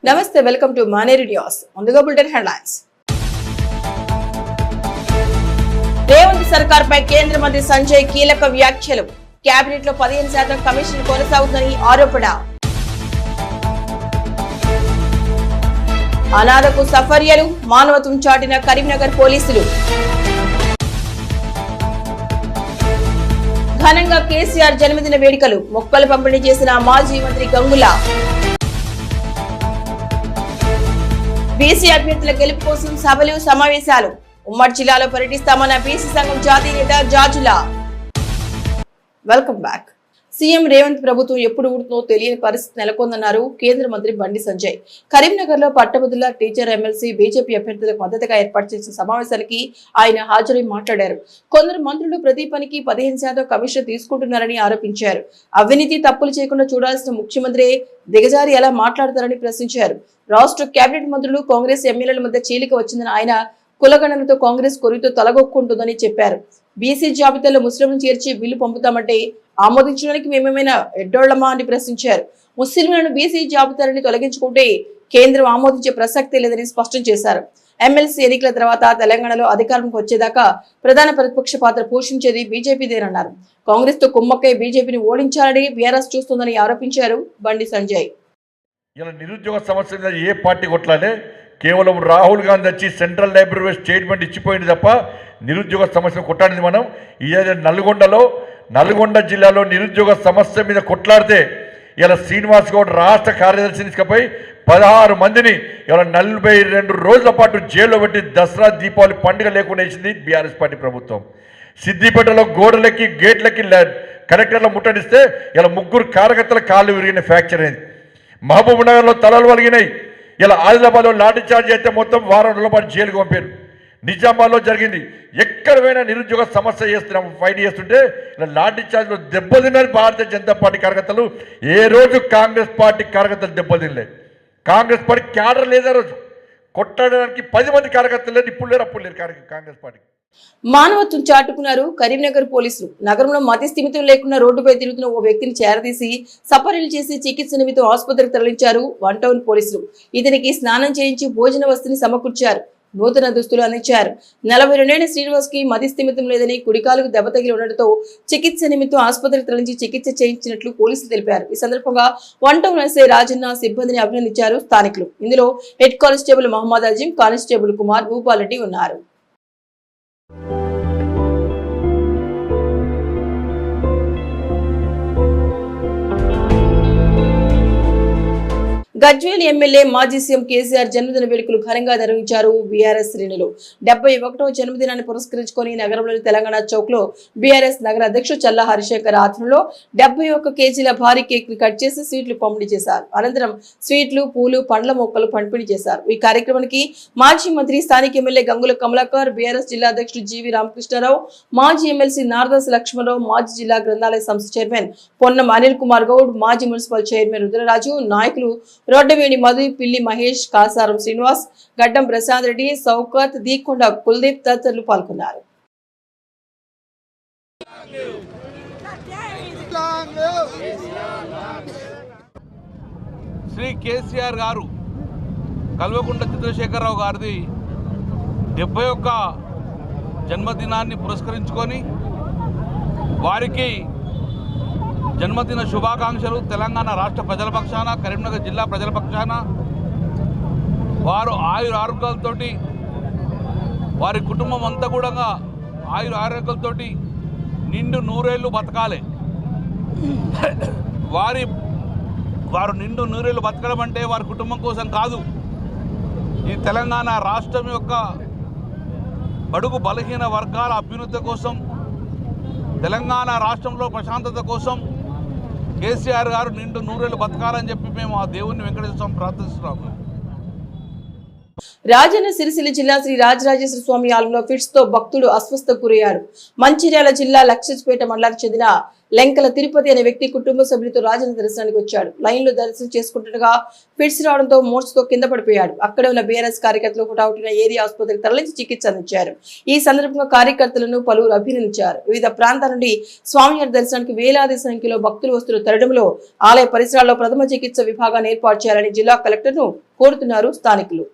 నమస్తే welcome to Maneru news. ముందుగా bulletin headlines. Revanth సర్కార్ పై కేంద్ర మంత్రి సంజయ్ కీలక వ్యాఖ్యలు. కేబినెట్ లో 15% కమిషన్ కొనసాగుతుందని ఆరోపణ. అనాథకు సఫర్యలు, మానవత్వం చాటిన కరీంనగర్ పోలీసులు. ఘనంగా కేసీఆర్ జన్మదిన వేడుకలు, మొక్కలు పంపిణీ చేసిన మాజీ మంత్రి గంగుల. బీసీ అభ్యర్థుల గెలుపు కోసం సభలు సమావేశాలు, ఉమ్మడి జిల్లాలో పర్యటిస్తామన్న బీసీ సంఘం జాతీయ నేత Jajula. Welcome back. CM Revanth ప్రభుత్వం ఎప్పుడు ఊడుతుందో తెలియని పరిస్థితి నెలకొందన్నారు కేంద్ర మంత్రి బండి సంజయ్. కరీంనగర్ లో పట్టభద్రుల టీచర్ ఎమ్మెల్సీ బీజేపీ అభ్యర్థులకు మద్దతుగా ఏర్పాటు చేసిన సమావేశానికి ఆయన హాజరై మాట్లాడారు. కొందరు మంత్రులు ప్రతి పనికి 15% కమిషన్ తీసుకుంటున్నారని ఆరోపించారు. అవినీతి తప్పులు చేయకుండా చూడాల్సిన ముఖ్యమంత్రి దిగజారి ఎలా మాట్లాడతారని ప్రశ్నించారు. రాష్ట్ర కేబినెట్ మంత్రులు కాంగ్రెస్ ఎమ్మెల్యేల మధ్య చీలిక వచ్చిందని ఆయన కులగణనతో కాంగ్రెస్ కొరితో తలగొక్కుంటుందని చెప్పారు. బీసీ జాబితాలో ముస్లింలను చేర్చి బిల్లు పంపుతామంటే ఆమోదించడానికి మేమేమైనా ఎడ్డోళ్లమా అని ప్రశ్నించారు. ముస్లింలను బీసీ జాబితాలని తొలగించుకుంటే కేంద్రం ఆమోదించే ప్రసక్తే లేదని స్పష్టం చేశారు. ఎమ్మెల్సీ ఎన్నికల తర్వాత తెలంగాణలో అధికారంలోకి వచ్చేదాకా ప్రధాన ప్రతిపక్ష పాత్ర పోషించేది బీజేపీదేనన్నారు. కాంగ్రెస్ తో కుమ్మక్కై బీజేపీని ఓడించాలని బీఆర్ఎస్ చూస్తోందని ఆరోపించారు బండి సంజయ్. ఇలా నిరుద్యోగ సమస్య మీద ఏ పార్టీ కొట్లాడే, కేవలం రాహుల్ గాంధీ వచ్చి సెంట్రల్ లైబ్రరీ స్టేట్మెంట్ ఇచ్చిపోయింది తప్ప నిరుద్యోగ సమస్య కొట్లాడింది మనం. ఇదే నల్గొండ జిల్లాలో నిరుద్యోగ సమస్య మీద కొట్లాడితే ఇలా శ్రీనివాస్ గౌడ్ రాష్ట్ర కార్యదర్శిని తీసుకుపోయి 16 మందిని ఇలా 42 రోజుల పాటు జైల్లో పెట్టి దసరా దీపావళి పండుగ లేకుండా వేసింది బీఆర్ఎస్ పార్టీ ప్రభుత్వం. సిద్దిపేటలో గోడలకి గేట్లకి కలెక్టర్లు ముట్టడిస్తే ఇలా 3 కార్యకర్తల కాళ్ళు విరిగిన ఫ్రాక్చర్ అయింది. మహబూబ్ నగర్లో తలలు వలిగినాయి. ఇలా ఆదిలాబాద్లో లాఠీ చార్జ్ అయితే మొత్తం వారం రోజుల పాటు జైలుకు పంపారు. నిజామాబాద్లో జరిగింది. ఎక్కడ పోయినా నిరుద్యోగ సమస్య చేస్తున్నాం, ఫైట్ చేస్తుంటే ఇలా లాఠీ చార్జ్లో దెబ్బతిన్నారు భారతీయ జనతా పార్టీ కార్యకర్తలు. ఏ రోజు కాంగ్రెస్ పార్టీ కార్యకర్తలు దెబ్బతినలే. కాంగ్రెస్ పార్టీ క్యాడర్ లేదా రోజు కొట్టడానికి 10 మంది కార్యకర్తలు లేదు, ఇప్పుడు లేరు, అప్పుడు లేరు కాంగ్రెస్ పార్టీ. మానవత్వం చాటుకున్నారు కరీంనగర్ పోలీసులు. నగరంలో మతి స్థిమితం లేకుండా రోడ్డుపై తిరుగుతున్న ఓ వ్యక్తిని చేరదీసి సపర్యలు చేసి చికిత్స నిమిత్తం ఆసుపత్రికి తరలించారు 1 టౌన్ పోలీసులు. ఇతనికి స్నానం చేయించి భోజన వస్తుని సమకూర్చారు, నూతన దుస్తులు అందించారు. 42 శ్రీనివాస్ కి మతి స్థిమితం లేదని కుడికాలకు దెబ్బ తగిలి ఉండడంతో చికిత్స నిమిత్తం ఆసుపత్రికి తరలించి చికిత్స చేయించినట్లు పోలీసులు తెలిపారు. ఈ సందర్భంగా 1 టౌన్ ఎస్ఐ రాజన్న సిబ్బందిని అభినందించారు స్థానికులు. ఇందులో head constable Mohammed Azeem, constable Kumar, Bhupal Reddy ఉన్నారు. గజ్వేల్ ఎమ్మెల్యే మాజీ సీఎం కేసీఆర్ జన్మదిన వేడుకలు ఘనంగా నిర్వహించారు బీఆర్ఎస్ శ్రేణులు. 71వ జన్మదినాన్ని పురస్కరించుకొని నగరంలోని తెలంగాణ చౌక్ లో బీఆర్ఎస్ నగర అధ్యక్షుడు చల్లా హరిశంకర్ ఆధ్వర్యంలో 71 కేజీల భారీ కేక్ ని కట్ చేసి స్వీట్లు పంపిణీ చేశారు. అనంతరం స్వీట్లు, పూలు, పండ్ల మొక్కలు పంపిణీ చేశారు. ఈ కార్యక్రమానికి మాజీ మంత్రి, స్థానిక ఎమ్మెల్యే గంగుల కమలాకర్, బీఆర్ఎస్ జిల్లా అధ్యక్షుడు జీవి రామకృష్ణారావు, మాజీ ఎమ్మెల్సీ నారదాస్ లక్ష్మణరావు, మాజీ జిల్లా గ్రంథాలయ సంస్థ చైర్మన్ పొన్నం అనిల్ కుమార్ గౌడ్, మాజీ మున్సిపల్ చైర్మన్ రుద్రరాజు, నాయకులు రోడ్డవేణి మధు, పిల్లి మహేష్, కాసారం శ్రీనివాస్, గడ్డం ప్రసాద్ రెడ్డి, సౌకత్, దీకొండ కుల్దీప్ తదితరులు పాల్గొన్నారు. శ్రీ కేసీఆర్ గారు కల్వకుంట్ల చంద్రశేఖరరావు గారిది 71 జన్మదినాన్ని పురస్కరించుకొని వారికి జన్మదిన శుభాకాంక్షలు. తెలంగాణ రాష్ట్ర ప్రజల పక్షాన, కరీంనగర్ జిల్లా ప్రజల పక్షాన వారు ఆరోగ్యాలతో, వారి కుటుంబం అంతా కూడా ఆరోగ్యాలతో నిండు నూరేళ్లు బతకాలి. వారు నిండు నూరేళ్లు బతకడం అంటే వారి కుటుంబం కోసం కాదు, ఈ తెలంగాణ రాష్ట్రం యొక్క బడుగు బలహీన వర్గాల అభ్యున్నతి కోసం, తెలంగాణ రాష్ట్రంలో ప్రశాంతత కోసం కేసీఆర్ గారు నిండు నూరేళ్లు బతకాలని చెప్పి మేము ఆ దేవుణ్ణి వెంకటేశ్వర స్వామి ప్రార్థిస్తున్నాము. రాజన్న సిరిసిల్ల జిల్లా శ్రీ రాజరాజేశ్వర స్వామి ఆలయంలో ఫిట్స్ తో భక్తుడు అస్వస్థకు గురయ్యారు. మంచిర్యాల జిల్లా లక్షిపేట మండలానికి చెందిన లెంకల తిరుపతి అనే వ్యక్తి కుటుంబ సభ్యులతో రాజన్న దర్శనానికి వచ్చాడు. లైన్ లో దర్శనం చేసుకుంటుండగా ఫిట్స్ రావడంతో మోర్చుతో కింద పడిపోయాడు. అక్కడే ఉన్న బీఆర్ఎస్ కార్యకర్తలు హుటాహుటిన ఏరియా ఆసుపత్రికి తరలించి చికిత్స అందించారు. ఈ సందర్భంగా కార్యకర్తలను పలువురు అభినందించారు. వివిధ ప్రాంతాల నుండి స్వామివారి దర్శనానికి వేలాది సంఖ్యలో భక్తులు వస్తున్న తరుణంలో ఆలయ పరిసరాల్లో ప్రథమ చికిత్స విభాగాన్ని ఏర్పాటు చేయాలని జిల్లా కలెక్టర్ ను కోరుతున్నారు స్థానికులు.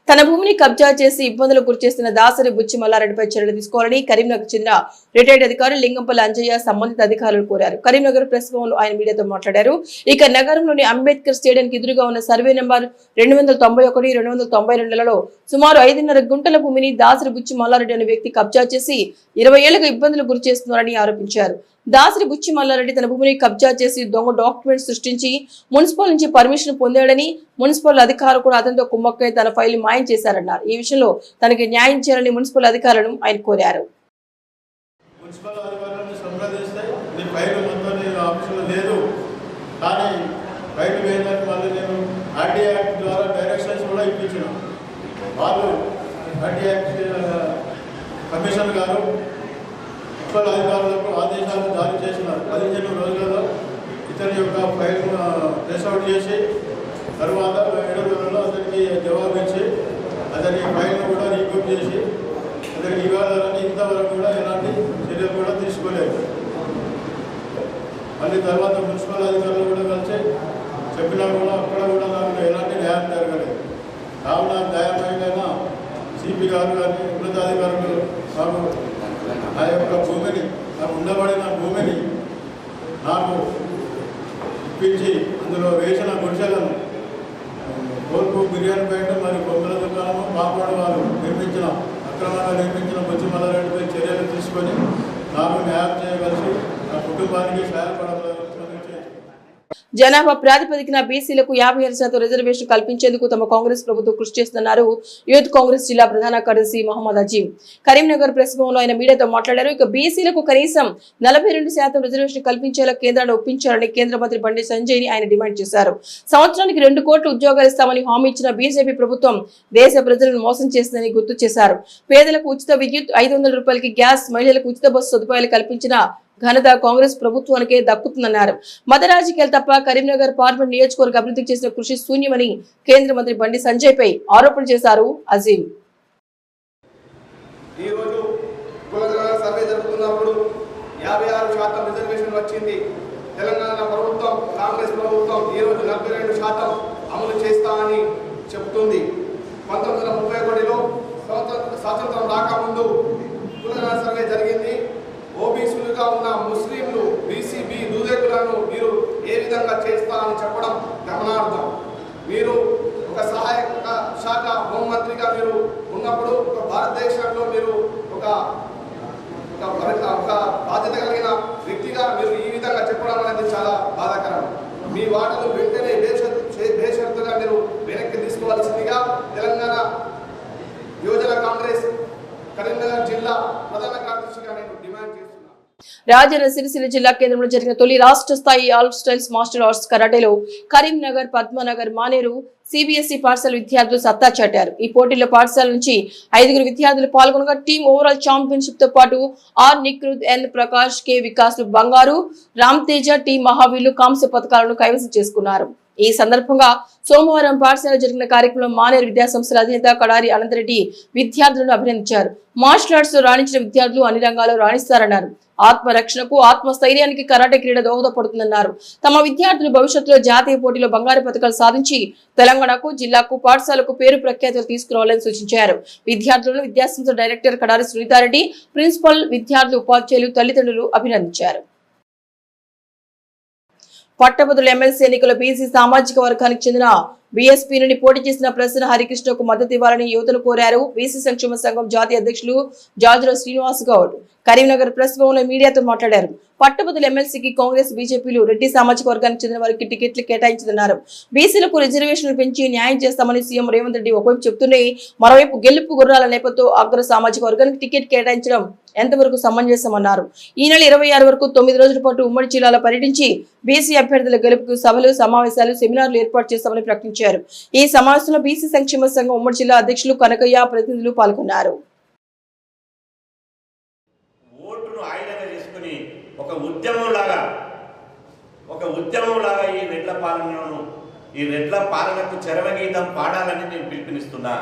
తన భూమిని కబ్జా చేసి ఇబ్బందులకు గురిచేస్తున్న దాసరి బుచ్చి మల్లారెడ్డిపై చర్యలు తీసుకోవాలని కరీంనగర్ చెందిన రిటైర్డ్ అధికారి లింగంపల్లి అంజయ్య సంబంధిత అధికారులు కోరారు. కరీంనగర్ ప్రెస్ భవన్లో ఆయన మీడియాతో మాట్లాడారు. ఇక నగరంలోని అంబేద్కర్ స్టేడియానికి ఎదురుగా ఉన్న సర్వే నెంబర్ 291, 292లలో సుమారు 5.5 గుంటల భూమిని దాసరి బుచ్చి మల్లారెడ్డి అనే వ్యక్తి కబ్జా చేసి 20 ఏళ్లుగా ఇబ్బందులకు గురి చేస్తున్నారని ఆరోపించారు. దాసరి బుచ్చి మల్లారెడ్డి తన భూమిని కబ్జా చేసి దొంగ డాక్యుమెంట్స్ సృష్టించి మున్సిపల్ నుంచి పర్మిషన్ పొందాడని, మున్సిపల్ అధికారులు కూడా అతనితో కుమ్మక్కై తన ఫైల్ మాయం చేశారన్నారు. ఈ విషయంలో తనకి న్యాయం చేయాలని మున్సిపల్ అధికారులను ఆయన కోరారు. మున్సిపల్ అధికారులను సంప్రదిస్తే నీ ఫైల్ మొత్తం నీ ఆఫీసులో లేదు, కానీ ఫైల్ వేయడానికి మళ్ళీ నేను ఆర్టీ యాక్ట్ ద్వారా డైరెక్షన్స్ కూడా ఇప్పించిన వాళ్ళు ఆర్టీ యాక్ట్ కమిషనర్ గారు మున్సిపల్ అధికారులకు ఆదేశాలు జారీ చేసినారు. 15 రోజులలో ఇతని యొక్క ఫైల్ను ట్రేస్అవుట్ చేసి తర్వాత 7 రోజుల్లో అతనికి జవాబు ఇచ్చి అతని ఫైల్ను కూడా రీకూప్ చేసి అతనికి ఇవ్వాలని ఇంతవరకు కూడా ఎలాంటి చర్యలు కూడా తీసుకోలేదు. మళ్ళీ తర్వాత మున్సిపల్ అధికారులు కూడా కలిసి చెప్పినా కూడా అక్కడ కూడా నాకు ఎలాంటి న్యాయం జరగలేదు. కావున న్యాయమైన సిపి గారు కానీ ఉన్నతాధికారులు నాకు నా యొక్క భూమిని, నాకు ఉండబడిన భూమిని నాకు ఇప్పించి అందులో వేసిన గుడిసెలను కోల్పు బిర్యానీ ప్యాంటు మరియు బొమ్మల దుకాణము పాపాడు వారు నిర్మించిన అక్రమంగా నిర్మించిన బుచ్చి మల్లారెడ్డిపై చర్యలు తీసుకొని నాకు న్యాయం చేయవలసి నా కుటుంబానికి సహాయపడవలసి. జనాభా ప్రాతిపదికన బీసీలకు 56% రిజర్వేషన్ కల్పించేందుకు తమ కాంగ్రెస్ ప్రభుత్వం కృషి చేస్తున్నారు యూత్ కాంగ్రెస్ జిల్లా ప్రధాన కార్యదర్శి మహమ్మద్ అజీం కరీంనగర్ ప్రెస్ భవన్లో ఆయన మీడియాతో మాట్లాడారు. ఇక బీసీలకు కనీసం 42% రిజర్వేషన్ కల్పించేలా కేంద్రాన్ని ఒప్పించాలని కేంద్ర మంత్రి బండి సంజయ్ ని ఆయన డిమాండ్ చేశారు. సంవత్సరానికి 2 కోట్ల ఉద్యోగాలు ఇస్తామని హామీ ఇచ్చిన బీజేపీ ప్రభుత్వం దేశ ప్రజలను మోసం చేసిందని గుర్తు చేశారు. పేదలకు ఉచిత విద్యుత్, 500 రూపాయలకి గ్యాస్, మహిళలకు ఉచిత బస్సు సదుపాయాలు కల్పించిన ఘనత కాంగ్రెస్ ప్రభుత్వానికే దక్కుతుందన్నారు. మత రాజకీయాలు తప్ప కరీంనగర్ పార్లమెంట్ నియోజకవర్గ అభివృద్ధికి చేసిన కృషి శూన్యమని కేంద్ర మంత్రి బండి సంజయ్ పై ఆరోపణ చేశారు అజీం. ఈ రోజు కులగణన సర్వే జరుగుతున్నప్పుడు 56% రిజర్వేషన్ వచ్చింది. తెలంగాణ ప్రభుత్వం, కాంగ్రెస్ ప్రభుత్వం ఈ రోజు 42% అమలు చేస్తామని చెబుతుంది. 1931లో స్వాతంత్రం రాకముందు కులగణన సర్వే జరిగింది. ఓబీసీలుగా ఉన్న ముస్లింలు, బీసీబీ దూదేకులను మీరు ఏ విధంగా చేస్తా అని చెప్పడం గమనార్థం. మీరు ఒక సహాయక శాఖ హోంమంత్రిగా మీరు ఉన్నప్పుడు ఒక భారతదేశంలో మీరు ఒక బాధ్యత కలిగిన వ్యక్తిగా మీరు ఈ విధంగా చెప్పడం అనేది చాలా బాధాకరం. మీ వాటలు వెంటనే బేషరతుగా మీరు వెనక్కి తీసుకోవాల్సిందిగా తెలంగాణ యువజన కాంగ్రెస్ కరీంనగర్ జిల్లా ప్రధాన కార్యదర్శిగా నేను డిమాండ్ చేస్తున్నాను. రాజన్న సిరిసిల్ల జిల్లా కేంద్రంలో జరిగిన తొలి రాష్ట్ర స్థాయి ఆల్ స్టైల్స్ మాస్టర్ ఆర్ట్స్ కరాటేలో కరీంనగర్, పద్మనగర్, మానేరు సిబిఎస్ఈ పాఠశాల విద్యార్థులు సత్తా చాటారు. ఈ పోటీలో పాఠశాల నుంచి 5 విద్యార్థులు పాల్గొనగా టీం ఓవరాల్ ఛాంపియన్షిప్ తో పాటు R Nikrut, N Prakash, K Vikas బంగారు, రామ్ తేజ, టీ మహావీర్లు కాంస్య పథకాలను కైవసం చేసుకున్నారు. ఈ సందర్భంగా సోమవారం పాఠశాల జరిగిన కార్యక్రమంలో మానేరు విద్యాసంస్థల అధినేత కడారి అనంతరెడ్డి విద్యార్థులను అభినందించారు. మార్షల్ ఆర్ట్స్ లో రాణించిన విద్యార్థులు అన్ని రంగాల్లో రాణిస్తారన్నారు. ఆత్మరక్షణకు, ఆత్మస్థైర్యానికి కరాటే క్రీడ దోహదపడుతుందన్నారు. తమ విద్యార్థులు భవిష్యత్తులో జాతీయ పోటీలో బంగారు పథకాలు సాధించి తెలంగాణకు, జిల్లాకు, పాఠశాలకు పేరు ప్రఖ్యాతులు తీసుకురావాలని సూచించారు. విద్యార్థులను విద్యాసంస్థ డైరెక్టర్ కడారి సునీతారెడ్డి, ప్రిన్సిపల్, విద్యార్థులు, ఉపాధ్యాయులు, తల్లిదండ్రులు అభినందించారు. పట్టభద్రుల ఎమ్మెల్సీ ఎన్నికల బీసీ సామాజిక వర్గానికి చెందిన బీఎస్పీ నుండి పోటీ చేసిన ప్రసన్న హరికృష్ణకు మద్దతు ఇవ్వాలని యువతను కోరారు. బీసీ సంక్షేమ సంఘం జాతీయ అధ్యక్షులు జాజుల శ్రీనివాస్ గౌడ్ కరీంనగర్ ప్రెస్ భవన్లో మీడియాతో మాట్లాడారు. పట్టభద్రుల ఎమ్మెల్సీకి కాంగ్రెస్ బీజేపీలు రెడ్డి సామాజిక వర్గానికి చెందిన వారికి టికెట్లు కేటాయించిందన్నారు. బీసీలకు రిజర్వేషన్లు పెంచి న్యాయం చేస్తామని సీఎం రేవంత్ రెడ్డి ఒకవైపు చెబుతూనే మరోవైపు గెలుపు గుర్రాల నేపథ్యంతో అగ్ర సామాజిక వర్గానికి టికెట్ కేటాయించడం ఎంతవరకు సమంజసమన్నారు. ఈ నెల 26 వరకు 9 రోజుల పాటు ఉమ్మడి జిల్లాలో పర్యటించి బీసీ అభ్యర్థుల గెలుపుకు సభలు, సమావేశాలు, సెమినార్లు ఏర్పాటు చేస్తామని ప్రకటించారు. ఈ సమావేశంలో బీసీ సంక్షేమ సంఘం ఉమ్మడి జిల్లా అధ్యక్షులు కనకయ్య, ప్రతినిధులు పాల్గొన్నారు. ఓటును ఆయుధంగా చేసుకుని ఒక ఉద్యమంలాగా ఈ రెడ్ల పాలనకు చరమగీతం పాడాలని నేను పిలుపునిస్తున్నా.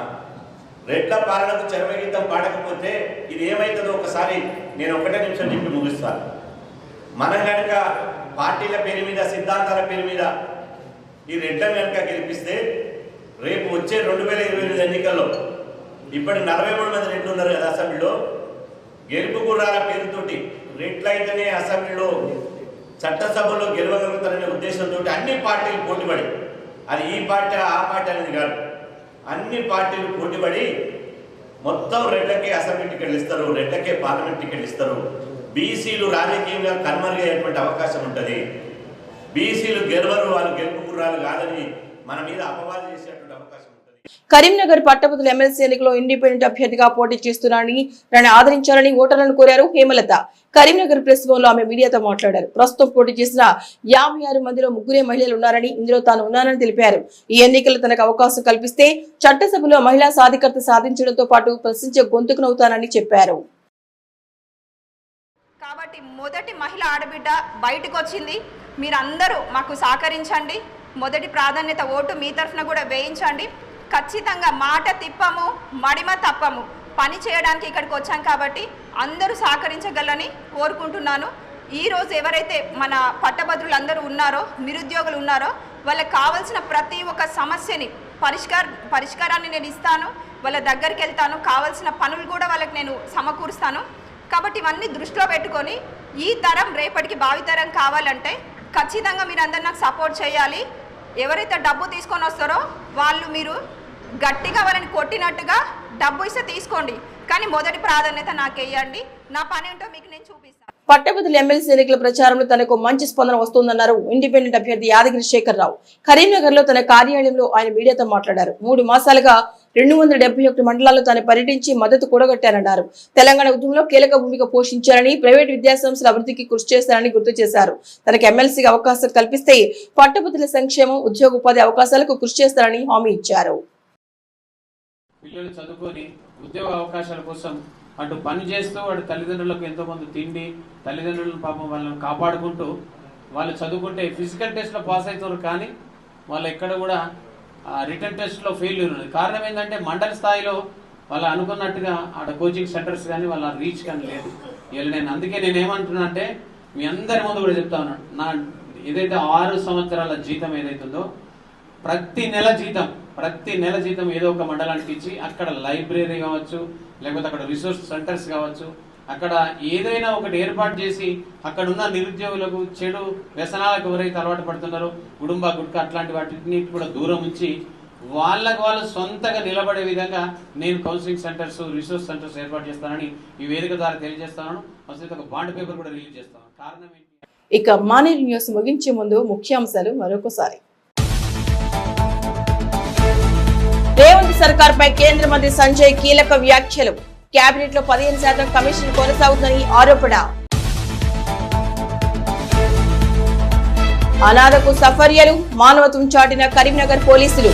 రెడ్ల పాలనకు చరమగీతం పాడకపోతే ఇది ఏమవుతుందో ఒకసారి నేను 1 నిమిషం చెప్పి ముగిస్తాను. మనం కనుక పార్టీల పేరు మీద, సిద్ధాంతాల పేరు మీద ఈ రెడ్లను కనుక గెలిపిస్తే రేపు వచ్చే 2028 ఎన్నికల్లో ఇప్పటి 43 మంది రెడ్లు ఉన్నారు కదా అసెంబ్లీలో, గెలుపు గుర్రాల పేరుతోటి రెడ్లయితేనే అసెంబ్లీలో చట్టసభలో గెలవగలుగుతారనే ఉద్దేశంతో అన్ని పార్టీలు పోటీపడి, అది ఈ పార్టీ ఆ పార్టీ అనేది కాదు, అన్ని పార్టీలు పోటీపడి మొత్తం రెడ్లకే అసెంబ్లీ టికెట్లు ఇస్తారు, రెడ్లకే పార్లమెంట్ టికెట్లు ఇస్తారు. బీసీలు రాజకీయంగా కనుమరుగయ్యేటువంటి అవకాశం ఉంటుంది. బీసీలు గెలవరు, వాళ్ళు గెలుపు గుర్రాలు కాదని మన మీద అపవాదం చేసేటువంటి అవకాశం ఉంటుంది. కరీంనగర్ పట్టభద్రుల ఎమ్మెల్సీ ఎన్నికలో ఇండిపెండెంట్ అభ్యర్థిగా పోటీ చేస్తున్నారని నన్ను ఆదరించాలని ఓటర్లను కోరారు హేమలత. కరీంనగర్ ప్రెస్ భవన్లో ఆమె మీడియాతో మాట్లాడారు. ప్రస్తుతం పోటీ చేసిన 56 మందిలో 3 మహిళలు ఉన్నారని, ఇందులో తాను ఉన్నానని తెలిపారు. ఈ ఎన్నికల్లో తనకు అవకాశం కల్పిస్తే చట్టసభలో మహిళా సాధికారత సాధించడంతో పాటు ప్రశ్నించే గొంతుకునవుతానని చెప్పారు. కాబట్టి మొదటి మహిళ ఆడబిడ్డ బయటకు వచ్చింది. మీరందరూ మాకు సహకరించండి. మొదటి ప్రాధాన్యత ఓటు మీ తరఫున కూడా వేయించండి. ఖచ్చితంగా మాట తిప్పము, మడిమ తప్పము, పని చేయడానికి ఇక్కడికి వచ్చాం కాబట్టి అందరూ సహకరించగలని కోరుకుంటున్నాను. ఈరోజు ఎవరైతే మన పట్టభద్రులు అందరూ ఉన్నారో, నిరుద్యోగులు ఉన్నారో, వాళ్ళకి కావాల్సిన ప్రతి ఒక్క సమస్యని పరిష్కారాన్ని నేను ఇస్తాను. వాళ్ళ దగ్గరికి వెళ్తాను, కావాల్సిన పనులు కూడా వాళ్ళకి నేను సమకూరుస్తాను. కాబట్టి ఇవన్నీ దృష్టిలో పెట్టుకొని ఈ తరం రేపటికి భావితరం కావాలంటే ఖచ్చితంగా మీరు అందరు నాకు సపోర్ట్ చేయాలి. ఎవరైతే డబ్బు తీసుకొని వస్తారో వాళ్ళు మీరు గట్టిగా వాళ్ళని కొట్టినట్టుగా డబ్బు ఇస్తే తీసుకోండి, కానీ మొదటి ప్రాధాన్యత నాకు వేయండి. నా పని ఏంటో మీకు నేను చూపిస్తాను. పట్టభద్రుల ఎమ్మెల్సీ ఎన్నికల ప్రచారంలో తనకు మంచి స్పందన వస్తోందన్నారు ఇండిపెండెంట్ అభ్యర్థి యాదగిరి శేఖర్ రావు. కరీంనగర్ లో తన కార్యాలయంలో ఆయన మీడియాతో మాట్లాడారు. 3 మాసాలుగా 271 మండలాల్లో తాను పర్యటించి మద్దతు కూడగట్టారన్నారు. తెలంగాణ ఉద్యమంలో కీలక భూమిక పోషించారని, ప్రైవేట్ విద్యాసంస్థల అభివృద్ధికి కృషి చేశారని గుర్తు చేశారు. తనకు ఎమ్మెల్సీకి అవకాశం కల్పిస్తే పట్టభద్రుల సంక్షేమం, ఉద్యోగ ఉపాధి అవకాశాలకు కృషి చేస్తారని హామీ ఇచ్చారు. పిల్లలు చదువుకొని ఉద్యోగ అవకాశాల కోసం అటు పని చేస్తూ అటు తల్లిదండ్రులకు ఎంతోమంది తిండి, తల్లిదండ్రులను పాపం వాళ్ళని కాపాడుకుంటూ వాళ్ళు చదువుకుంటే ఫిజికల్ టెస్ట్లో పాస్ అవుతారు, కానీ వాళ్ళు ఎక్కడ కూడా రిటర్న్ టెస్ట్లో ఫెయిల్యూర్ ఉన్నది. కారణం ఏంటంటే మండల స్థాయిలో వాళ్ళు అనుకున్నట్టుగా అక్కడ కోచింగ్ సెంటర్స్ కానీ వాళ్ళ రీచ్ కానీ లేదు. అందుకే నేను ఏమంటున్నా అంటే మీ అందరి ముందు కూడా చెప్తా ఉన్నాను, నా ఏదైతే 6 సంవత్సరాల జీతం ఏదైతుందో ప్రతి నెల జీతం ఏదో ఒక మండలానికి ఇచ్చి అక్కడ లైబ్రరీ కావచ్చు, లేకపోతే అక్కడ రిసోర్స్ సెంటర్స్ కావచ్చు, అక్కడ ఏదైనా ఒకటి ఏర్పాటు చేసి అక్కడ ఉన్న నిరుద్యోగులకు, చెడు వ్యసనాలకు ఎవరైతే అలవాటు పడుతున్నారో గుడుంబా గుట్కా అట్లాంటి వాటిని కూడా దూరం ఉంచి వాళ్ళు సొంతగా నిలబడే విధంగా నేను కౌన్సిలింగ్ సెంటర్స్, రిసోర్స్ సెంటర్స్ ఏర్పాటు చేస్తానని ఈ వేదిక ద్వారా తెలియజేస్తాను. అసలు ఒక బాండ్ పేపర్ కూడా రిలీజ్ చేస్తాను. కారణం ఏంటి? ఇక మానేరు న్యూస్ ముగించే ముందు ముఖ్యాంశాలు మరొకసారి. రేవంత్ సర్కార్ పై కేంద్ర మంత్రి సంజయ్ కీలక వ్యాఖ్యలు. కేబినెట్ లో 15% కమిషన్ కొనసాగుతుందని ఆరోపణ. అనాథకు సఫర్యలు, మానవత్వం చాటిన కరీంనగర్ పోలీసులు.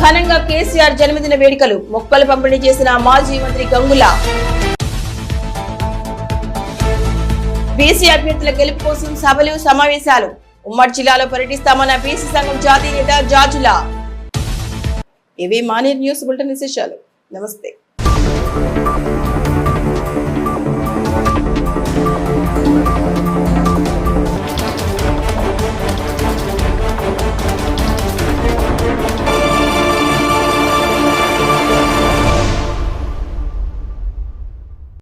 ఘనంగా కేసీఆర్ జన్మదిన వేడుకలు, మొక్కలు పంపిణీ చేసిన మాజీ మంత్రి గంగుల. బీసీ అభ్యర్థుల గెలుపు కోసం సభలు, సమావేశాలు. ఉమ్మడి జిల్లాలో పర్యటిస్తామన్న బీసీ సంఘం జాతీయ నేత జాజుల. ఇవి మానేరు న్యూస్ బులెటిన్ విశేషాలు. నమస్తే.